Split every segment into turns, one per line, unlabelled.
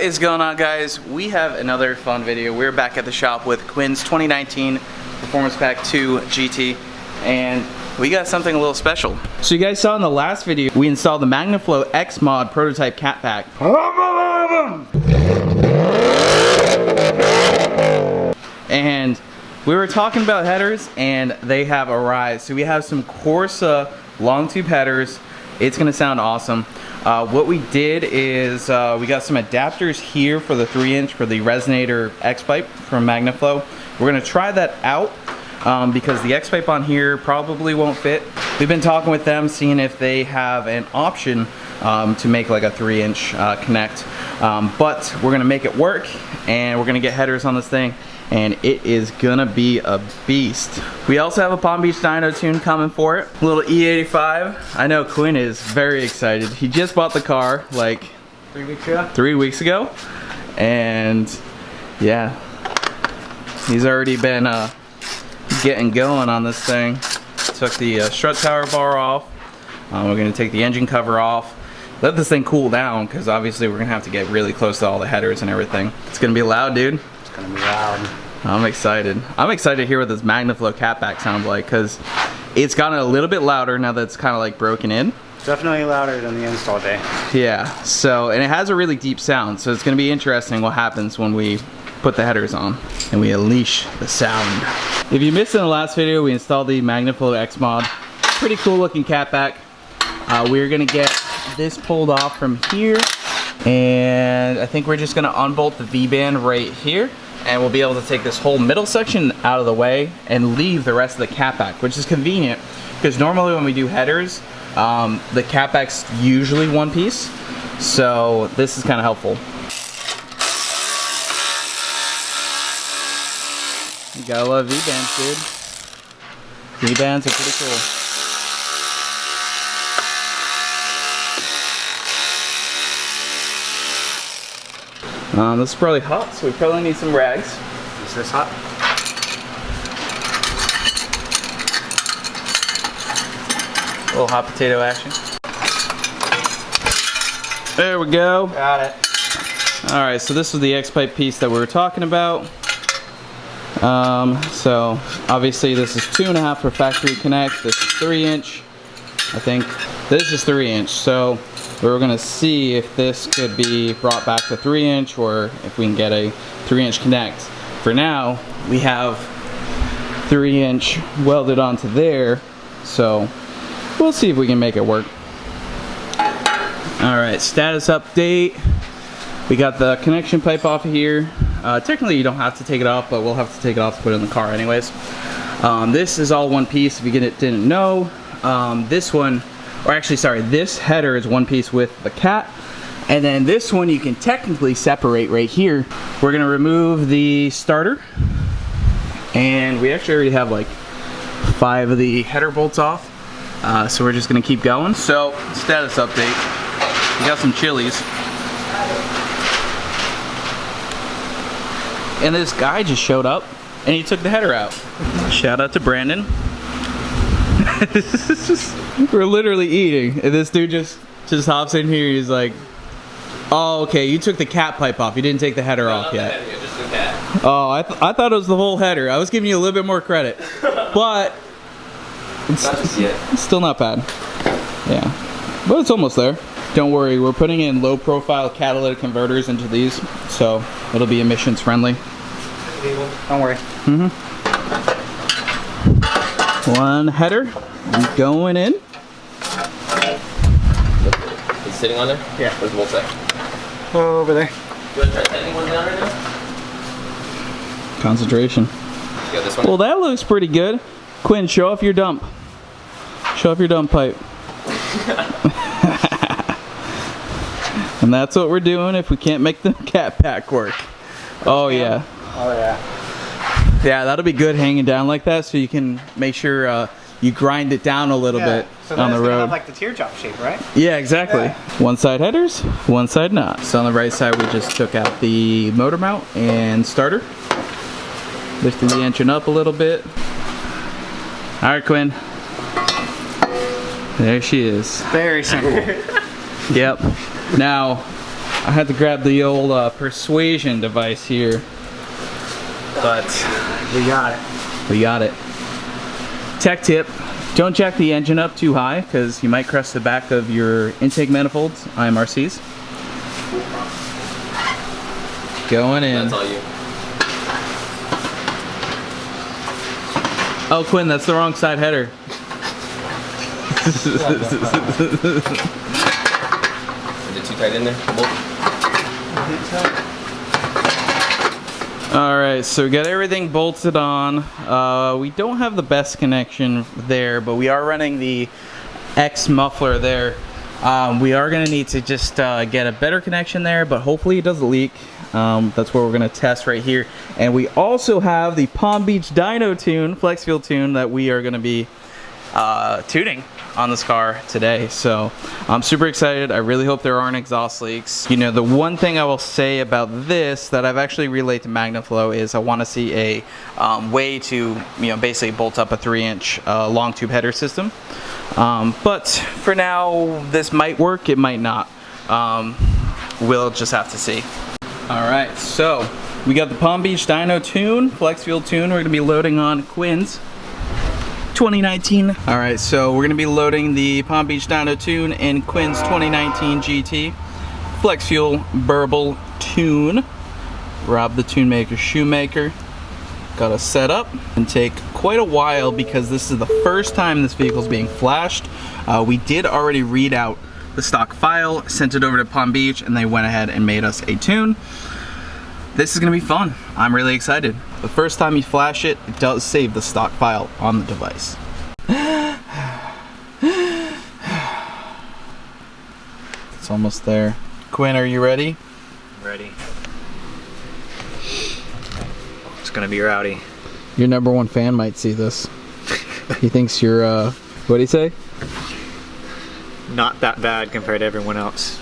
is going on, guys? We have another fun video. We're back at the shop with Quinn's 2019 Performance Pack 2 GT, and we got something a little special. So you guys saw in the last video, we installed the MagnaFlow X Mod prototype cat pack. And we were talking about headers, and they have arrived. So we have some Corsa long tube headers. It's gonna sound awesome. What we did is we got some adapters here for the 3-inch for the Resonator X-Pipe from MagnaFlow. We're gonna try that out because the X-Pipe on here probably won't fit. We've been talking with them, seeing if they have an option to make like a 3-inch connect. But we're gonna make it work, and we're gonna get headers on this thing, and it is gonna be a beast. We also have a Palm Beach dyno tune coming for it. A little E85. I know Quinn is very excited. He just bought the car like
3 weeks ago.
3 weeks ago, and yeah, he's already been getting going on this thing. Took the strut tower bar off. We're gonna take the engine cover off. Let this thing cool down, because obviously we're gonna have to get really close to all the headers and everything. It's gonna be loud, dude.
It's gonna be loud.
I'm excited. I'm excited to hear what this MagnaFlow cat pack sounds like, because it's gotten a little bit louder now that it's kind of like broken in.
Definitely louder than the install day.
Yeah, so, and it has a really deep sound, so it's gonna be interesting what happens when we put the headers on and we unleash the sound. If you missed in the last video, we installed the MagnaFlow X Mod. Pretty cool looking cat pack. We're gonna get this pulled off from here, and I think we're just gonna unbolt the V-band right here, and we'll be able to take this whole middle section out of the way and leave the rest of the cat pack, which is convenient because normally when we do headers, the cat pack's usually one piece, so this is kind of helpful. You gotta love V-bands, dude. V-bands are pretty cool. This is probably hot, so we probably need some rags.
Is this hot?
A little hot potato action. There we go.
Got it.
Alright, so this was the X-Pipe piece that we were talking about. So obviously this is 2.5 for factory connect. This is 3-inch. I think this is 3-inch. So we're gonna see if this could be brought back to 3-inch, or if we can get a 3-inch connect. For now, we have 3-inch welded onto there, so we'll see if we can make it work. All right, status update. We got the connection pipe off of here. Technically, you don't have to take it off, but we'll have to take it off to put it in the car anyways. This is all one piece, if you didn't know. This one, or actually, sorry, this header is one piece with the cat, and then this one you can technically separate right here. We're gonna remove the starter, and we actually already have like 5 of the header bolts off, so we're just gonna keep going. So, status update. We got some chilies. And this guy just showed up, and he took the header out. Shout out to Brandon. We're literally eating, and this dude just hops in here. He's like, "Oh, okay, you took the cat pipe off. You didn't take the header off yet."
The header, just the cat.
Oh, I thought it was the whole header. I was giving you a little bit more credit, but it's still not bad. Yeah, but it's almost there. Don't worry, we're putting in low-profile catalytic converters into these, so it'll be emissions friendly.
Don't worry.
One header going in.
It's sitting on there?
Yeah.
Where's the Mustang?
Over there.
You want to try setting one down right now?
Concentration.
You got this one?
Well, that looks pretty good. Quinn, show off your dump. Show off your dump pipe. And that's what we're doing if we can't make the cat pack work. Oh yeah.
Oh yeah.
Yeah, that'll be good hanging down like that, so you can make sure you grind it down a little bit
so
on the road.
Have like the teardrop shape, right?
Yeah, exactly. Yeah. One side headers, one side not. So on the right side, we just took out the motor mount and starter. Lifted the engine up a little bit. All right, Quinn. There she is.
Very simple.
Yep. Now, I had to grab the old persuasion device here, but
We got it.
we got it. Tech tip, don't jack the engine up too high because you might crush the back of your intake manifolds, IMRCs. Going in.
That's all you.
Oh, Quinn, that's the wrong side header.
Is it too tight in there?
Alright, so we got everything bolted on. We don't have the best connection there, but we are running the X muffler there. We are going to need to just get a better connection there, but hopefully it doesn't leak. That's what we're going to test right here. And we also have the Palm Beach Dyno tune, flex fuel tune, that we are going to be tuning on this car today. So I'm super excited. I really hope there aren't exhaust leaks. You know, the one thing I will say about this that I've actually relayed to MagnaFlow is I want to see a way to, you know, basically bolt up a 3-inch long tube header system. But for now, this might work, it might not. We'll just have to see. All right, so we got the Palm Beach Dyno tune, flex fuel tune. We're gonna be loading on Quinn's 2019. All right, so we're gonna be loading the Palm Beach Dyno tune in Quinn's 2019 GT flex fuel burble tune. Rob the tune maker shoemaker. Got to set up and take quite a while because this is the first time this vehicle is being flashed. We did already read out the stock file, sent it over to Palm Beach, and they went ahead and made us a tune. This is gonna be fun. I'm really excited. The first time you flash it, it does save the stock file on the device. It's almost there. Quinn, are you ready?
Ready. It's gonna be rowdy.
Your #1 fan might see this. He thinks you're, what'd he say?
Not that bad compared to everyone else.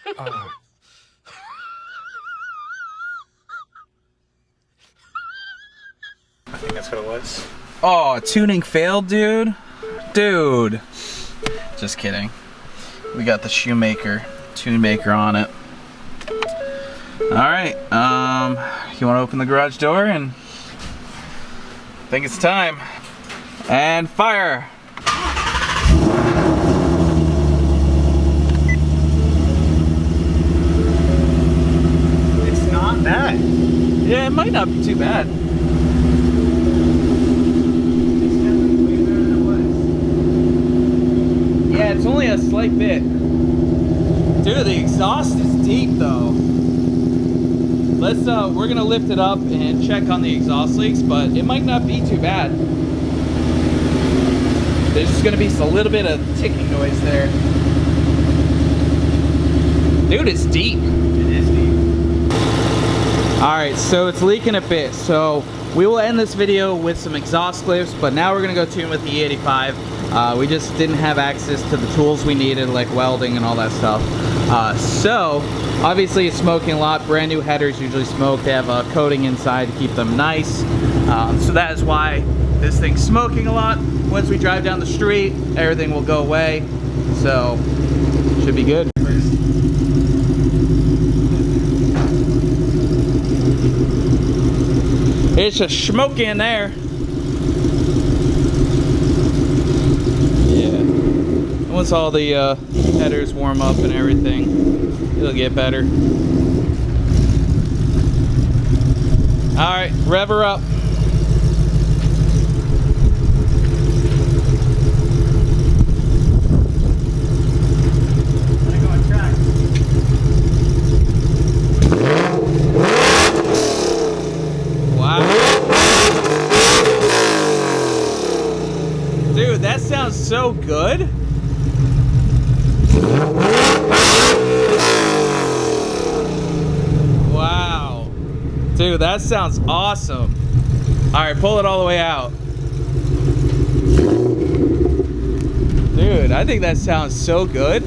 I think that's what it was.
Oh, tuning failed, dude? Dude. Just kidding. We got the shoemaker, tune maker on it. Alright, you want to open the garage door and I think it's time. And fire!
It's not bad.
Yeah, it might not be too bad.
It's definitely way better than it was.
Yeah, it's only a slight bit. Dude, the exhaust is deep though. Let's we're gonna lift it up and check on the exhaust leaks, but it might not be too bad. There's just gonna be a little bit of ticking noise there. Dude, it's deep.
It is deep.
Alright, so it's leaking a bit. So we will end this video with some exhaust clips, but now we're gonna go tune with the E85. We just didn't have access to the tools we needed, like welding and all that stuff. So obviously it's smoking a lot. Brand new headers usually smoke. They have a coating inside to keep them nice. So that is why this thing's smoking a lot. Once we drive down the street, everything will go away. So should be good. It's a smoky in there. Yeah. Once all the headers warm up and everything, it'll get better. All right, rev her up.
Gonna go on track.
Dude, that sounds so good. Wow. Dude, that sounds awesome. All right, pull it all the way out. Dude, I think that sounds so good.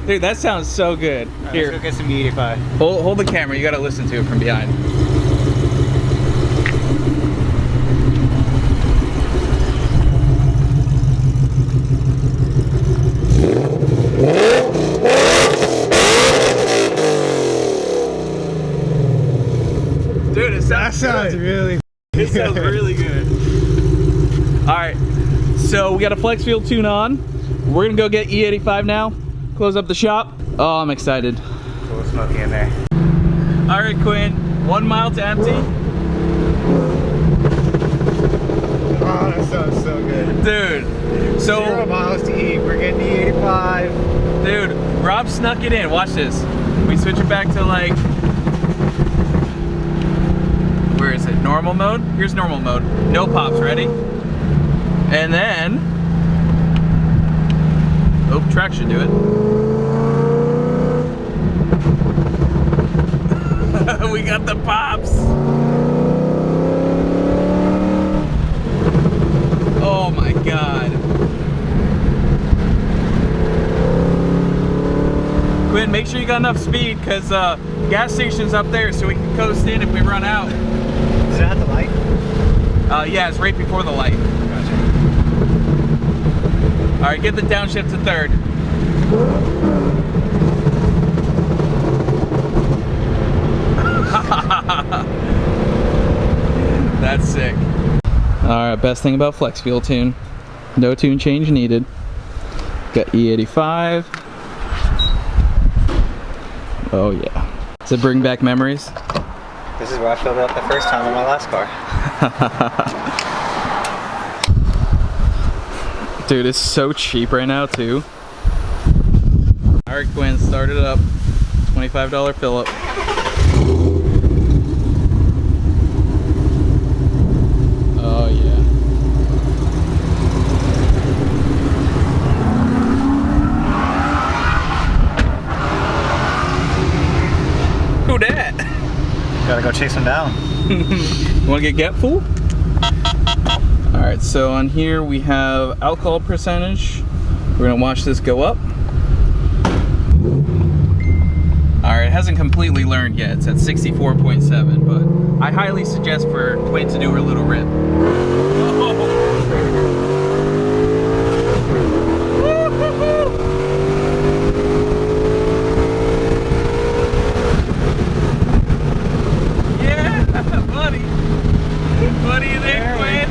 Dude, that sounds so good.
Right,
Here,
let's go get some E85.
hold the camera. You gotta listen to it from behind. Dude, it sounds good.
really
It sounds really good. All right, so we got a flex fuel tune on. We're gonna go get E85 now. Close up the shop. Oh, I'm excited.
A little smoky in there.
All right, Quinn. 1 mile to empty.
Oh, that sounds so good.
Dude, so
0 miles to E. We're getting E85.
dude, Rob snuck it in. Watch this. We switch it back to like, where is it? Normal mode? Here's normal mode. No pops, ready? And then, oh, track should do it. We got the pops. Oh my God. Quinn, make sure you got enough speed because gas station's up there so we can coast in if we run out.
Is that the light?
Yeah, it's right before the light.
Gotcha.
All right, get the downshift to third. That's sick. All right, best thing about flex fuel tune. No tune change needed. Got E85. Oh yeah. Does it bring back memories?
This is where I filled up the first time on my last car.
Dude, it's so cheap right now too. All right, Quinn, start it up. $25 fill up. Oh yeah. Who dat?
Gotta go chase them down.
You wanna get full? All right, so on here we have alcohol percentage. We're gonna watch this go up. All right, it hasn't completely learned yet. It's at 64.7, but I highly suggest for Quinn to do her little rip. Yeah, buddy. Buddy, you there, Quinn?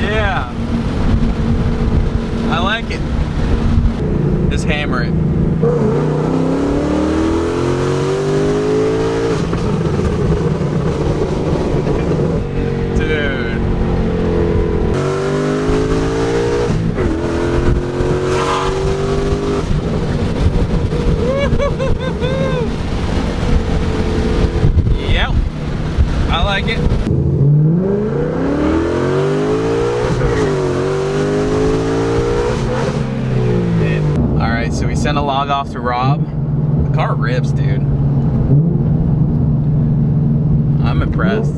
Yeah. I like it. Just hammer it. Dude. Yep. I like it. So we sent a log off to Rob. The car rips, dude. I'm impressed.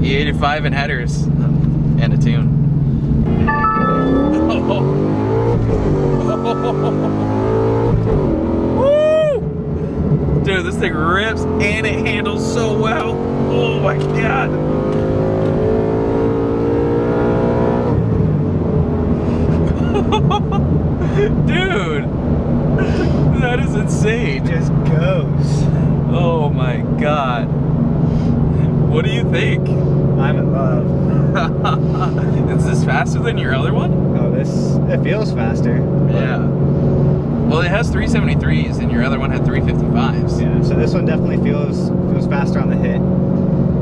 E85 and headers and a tune. Woo! Dude, this thing rips and it handles so well. Oh my God. Dude, that is insane.
It just goes.
Oh my God. What do you think?
I'm in love.
Is this faster than your other one?
Oh, it feels faster.
Yeah. Well, it has 373s and your other one had 355s.
Yeah, so this one definitely feels faster on the hit.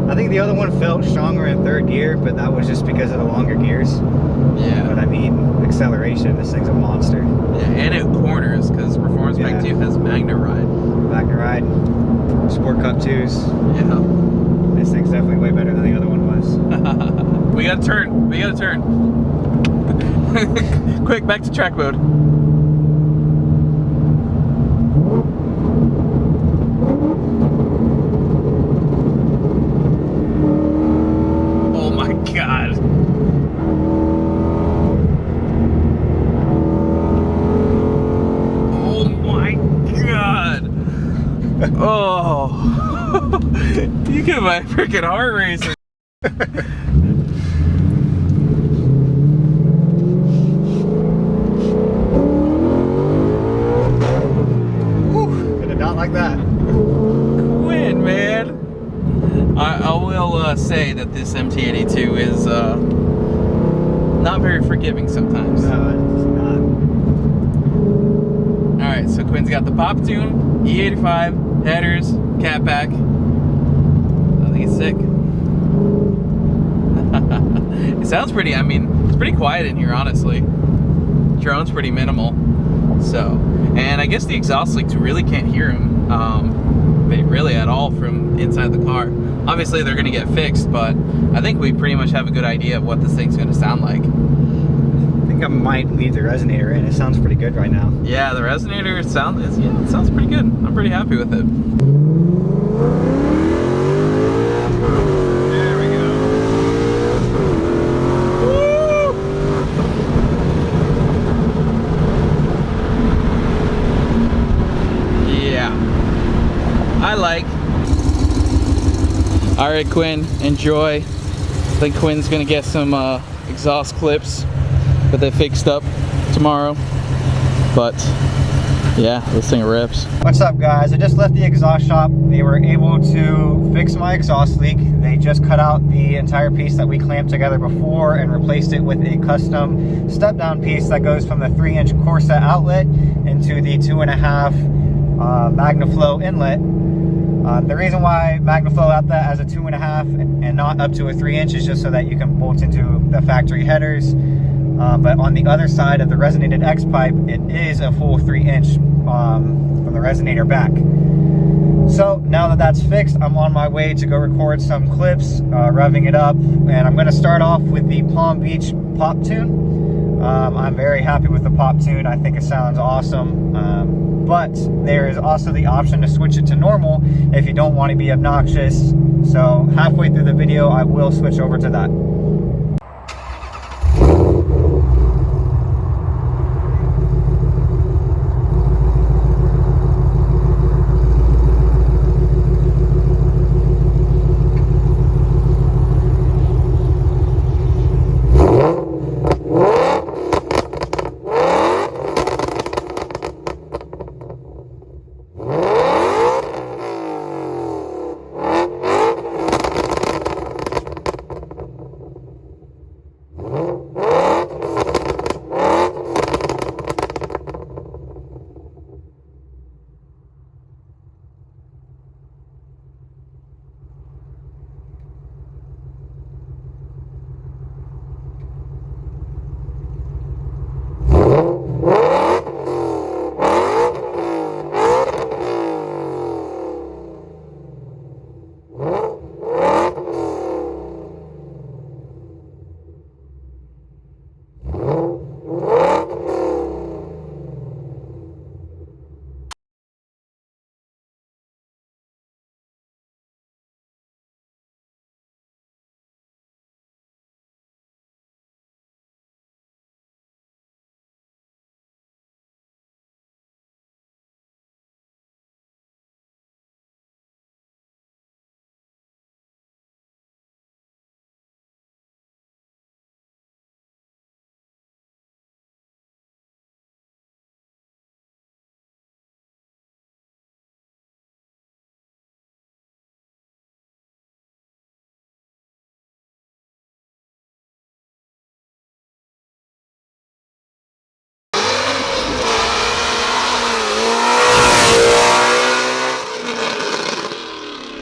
I think the other one felt stronger in third gear, but that was just because of the longer gears.
Yeah.
But I mean, acceleration, this thing's a monster.
Yeah, and it corners because Performance Pack 2 has Magna Ride.
Magna Ride, Sport Cup 2s.
Yeah.
This thing's definitely way better than the other one was.
We gotta turn. We gotta turn. Quick, back to track mode. Oh my God. Oh, you get my freaking heart racing.
Did not like that.
Quinn, man. I will say that this MT82 is not very forgiving sometimes.
No, it's not.
Alright, so Quinn's got the pop tune, E85, headers, catback. I think it's sick. It sounds pretty, I mean, it's pretty quiet in here, honestly. Drone's pretty minimal. So, and I guess the exhaust leaks really can't hear them, really at all from inside the car. Obviously they're gonna get fixed, but I think we pretty much have a good idea of what this thing's gonna sound like.
I think I might leave the resonator in. It sounds pretty good right now.
Yeah, the resonator it sounds pretty good. I'm pretty happy with it.
There we go.
Yeah, I like. All right, Quinn, enjoy. I think Quinn's gonna get some exhaust clips that they fixed up tomorrow. But yeah, this thing rips.
What's up, guys? I just left the exhaust shop. They were able to fix my exhaust leak. They just cut out the entire piece that we clamped together before and replaced it with a custom step-down piece that goes from the 3-inch Corsa outlet into the 2.5 MagnaFlow inlet. The reason why MagnaFlow out that as a 2.5 and not up to a 3-inch is just so that you can bolt into the factory headers. But on the other side of the resonated X pipe, it is a full 3-inch from the resonator back. So now that that's fixed, I'm on my way to go record some clips, revving it up, and I'm going to start off with the Palm Beach pop tune. I'm very happy with the pop tune. I think it sounds awesome. But there is also the option to switch it to normal if you don't want to be obnoxious. So halfway through the video, I will switch over to that.